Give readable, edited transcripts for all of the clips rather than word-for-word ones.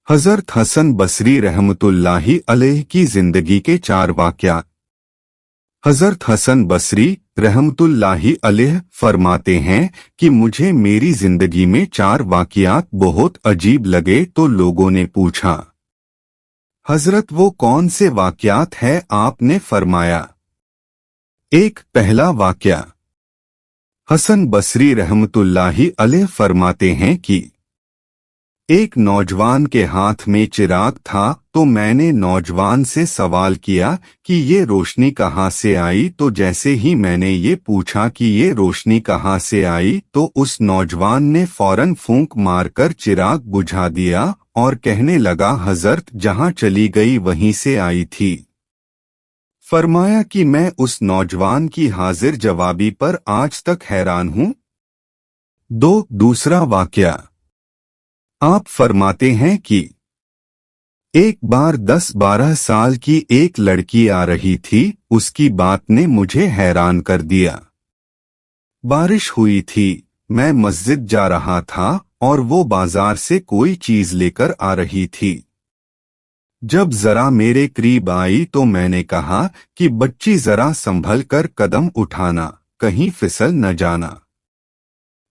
हज़रत हसन बसरी रहमतुल्लाहि अलैह की जिंदगी के 4 वाक़यात। हज़रत हसन बसरी रहमतुल्लाहि अलैह फरमाते हैं कि मुझे मेरी जिंदगी में 4 वाक़यात बहुत अजीब लगे तो लोगों ने पूछा, हज़रत वो कौन से वाक़यात हैं? आपने फरमाया, एक पहला वाक़या। हसन बसरी रहमतुल्लाहि अलैह फरमाते हैं कि एक नौजवान के हाथ में चिराग था तो मैंने नौजवान से सवाल किया कि ये रोशनी कहाँ से आई। तो जैसे ही मैंने ये पूछा कि ये रोशनी कहाँ से आई तो उस नौजवान ने फौरन फूंक मारकर चिराग बुझा दिया और कहने लगा, हज़रत जहाँ चली गई वहीं से आई थी। फरमाया कि मैं उस नौजवान की हाजिर जवाबी पर आज तक हैरान हूँ। दूसरा वाक़या। आप फरमाते हैं कि एक बार 10-12 साल की एक लड़की आ रही थी। उसकी बात ने मुझे हैरान कर दिया। बारिश हुई थी, मैं मस्जिद जा रहा था और वो बाजार से कोई चीज लेकर आ रही थी। जब जरा मेरे करीब आई तो मैंने कहा कि बच्ची जरा संभल कर कदम उठाना, कहीं फिसल न जाना।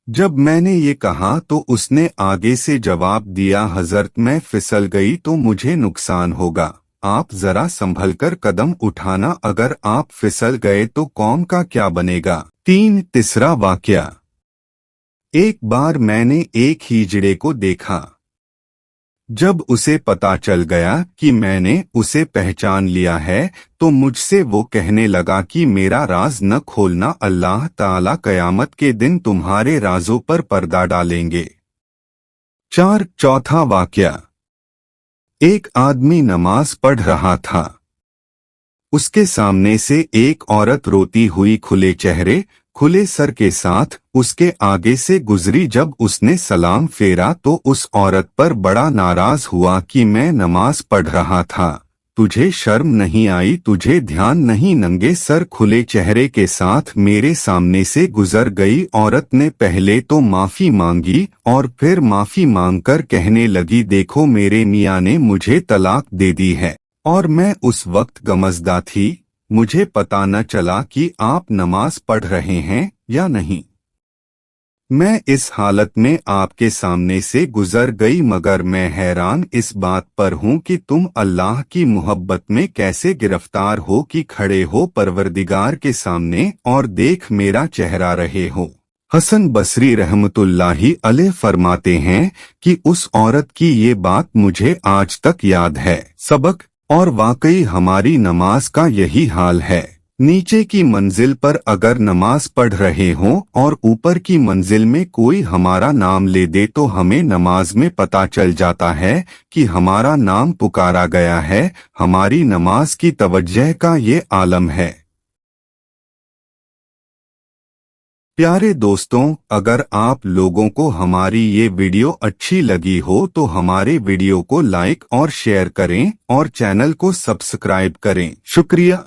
जब मैंने ये कहा तो उसने आगे से जवाब दिया, हज़रत मैं फिसल गई तो मुझे नुकसान होगा, आप जरा संभल कर कदम उठाना, अगर आप फिसल गए तो कौम का क्या बनेगा। तीसरा वाक़या। एक बार मैंने एक हिजड़े को देखा। जब उसे पता चल गया कि मैंने उसे पहचान लिया है तो मुझसे वो कहने लगा कि मेरा राज न खोलना, अल्लाह ताला क़यामत के दिन तुम्हारे राजों पर पर्दा डालेंगे। चौथा वाक़या। एक आदमी नमाज पढ़ रहा था। उसके सामने से एक औरत रोती हुई खुले चेहरे खुले सर के साथ उसके आगे से गुजरी। जब उसने सलाम फेरा तो उस औरत पर बड़ा नाराज हुआ कि मैं नमाज पढ़ रहा था, तुझे शर्म नहीं आई, तुझे ध्यान नहीं, नंगे सर खुले चेहरे के साथ मेरे सामने से गुजर गई। औरत ने पहले तो माफी मांगी और फिर माफी मांगकर कहने लगी, देखो मेरे मियाँ ने मुझे तलाक दे दी है और मैं उस वक्त गमज़दा थी, मुझे पता न चला कि आप नमाज पढ़ रहे हैं या नहीं। मैं इस हालत में आपके सामने से गुजर गई, मगर मैं हैरान इस बात पर हूँ कि तुम अल्लाह की मोहब्बत में कैसे गिरफ्तार हो कि खड़े हो परवरदिगार के सामने और देख मेरा चेहरा रहे हो। हसन बसरी रहमतुल्लाहि अलैह फरमाते हैं कि उस औरत की ये बात मुझे आज तक याद है। सबक। और वाकई हमारी नमाज का यही हाल है। नीचे की मंजिल पर अगर नमाज पढ़ रहे हों और ऊपर की मंजिल में कोई हमारा नाम ले दे तो हमें नमाज में पता चल जाता है कि हमारा नाम पुकारा गया है। हमारी नमाज की तवज्जह का ये आलम है। प्यारे दोस्तों, अगर आप लोगों को हमारी ये वीडियो अच्छी लगी हो तो हमारे वीडियो को लाइक और शेयर करें और चैनल को सब्सक्राइब करें। शुक्रिया।